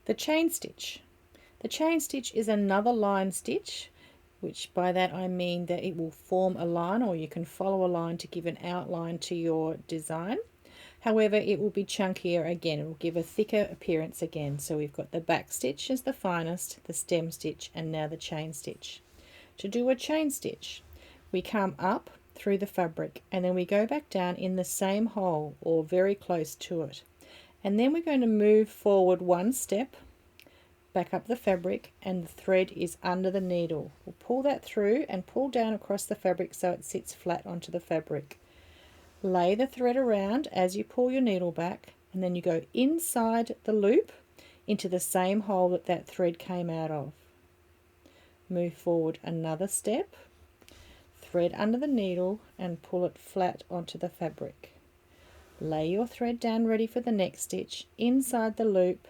The chain stitch. The chain stitch is another line stitch, which by that I mean that it will form a line, or you can follow a line to give an outline to your design. However, it will be chunkier again, it will give a thicker appearance again. So we've got the back stitch as the finest, the stem stitch, and now the chain stitch. To do a chain stitch, we come up through the fabric and then we go back down in the same hole or very close to it. And then we're going to move forward one step, back up the fabric, and the thread is under the needle. We'll pull that through and pull down across the fabric so it sits flat onto the fabric. Lay the thread around as you pull your needle back, and then you go inside the loop into the same hole that that thread came out of. Move forward another step, thread under the needle and pull it flat onto the fabric. Lay your thread down ready for the next stitch, inside the loop,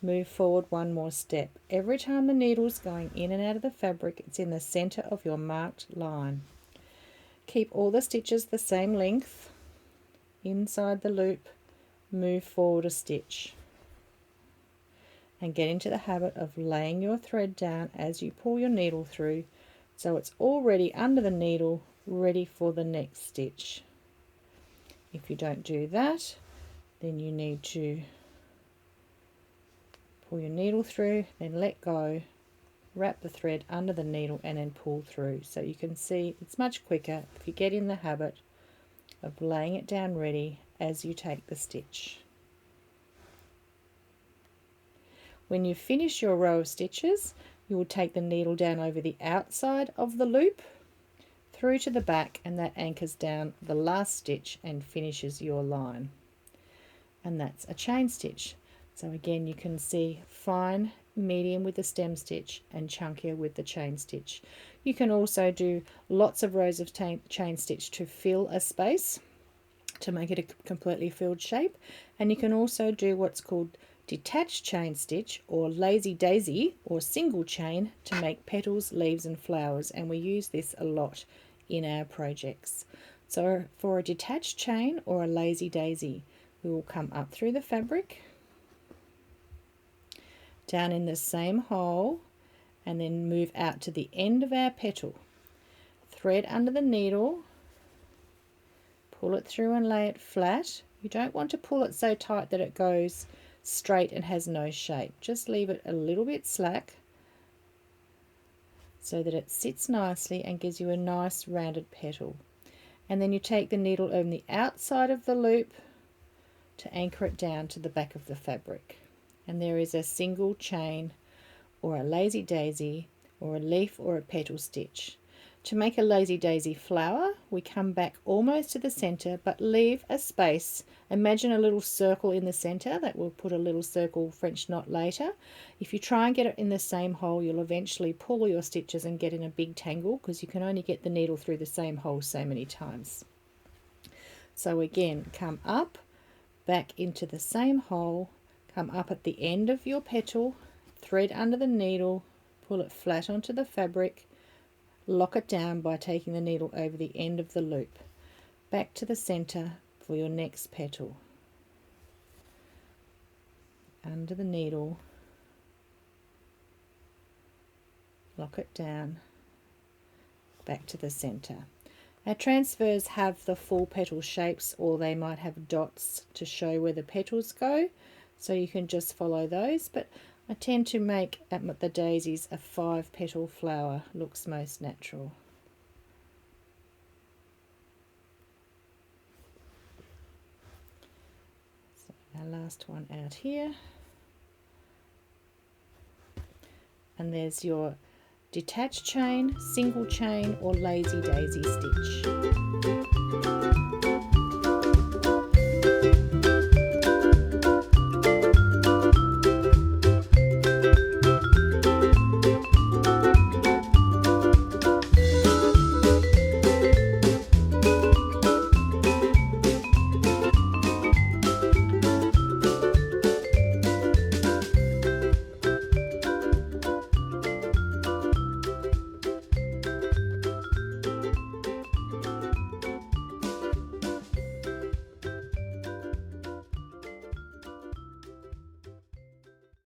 move forward one more step. Every time the needle is going in and out of the fabric, it's in the center of your marked line. Keep all the stitches the same length, inside the loop, move forward a stitch. And get into the habit of laying your thread down as you pull your needle through so it's already under the needle, ready for the next stitch. If you don't do that, then you need to pull your needle through, then let go, wrap the thread under the needle and then pull through. So you can see it's much quicker if you get in the habit of laying it down ready as you take the stitch. When you finish your row of stitches, you will take the needle down over the outside of the loop through to the back, and that anchors down the last stitch and finishes your line. And that's a chain stitch. So again, you can see fine, medium with the stem stitch and chunkier with the chain stitch. You can also do lots of rows of chain stitch to fill a space, to make it a completely filled shape. And you can also do what's called detached chain stitch or lazy daisy or single chain to make petals, leaves and flowers, and we use this a lot in our projects. So for a detached chain or a lazy daisy, we will come up through the fabric, down in the same hole, and then move out to the end of our petal. Thread under the needle, pull it through and lay it flat. You don't want to pull it so tight that it goes straight and has no shape. Just leave it a little bit slack so that it sits nicely and gives you a nice rounded petal. And then you take the needle on the outside of the loop to anchor it down to the back of the fabric. And there is a single chain or a lazy daisy or a leaf or a petal stitch. To make a lazy daisy flower, we come back almost to the center but leave a space. Imagine a little circle in the center. That will put a little circle French knot later. If you try and get it in the same hole, you'll eventually pull all your stitches and get in a big tangle because you can only get the needle through the same hole so many times. So again, come up, back into the same hole, come up at the end of your petal, thread under the needle, pull it flat onto the fabric, lock it down by taking the needle over the end of the loop, back to the center for your next petal. Under the needle, lock it down, back to the center. Our transfers have the full petal shapes, or they might have dots to show where the petals go, so you can just follow those, but I tend to make the daisies a 5-petal flower, looks most natural. So our last one out here, and there's your detached chain, single chain or lazy daisy stitch.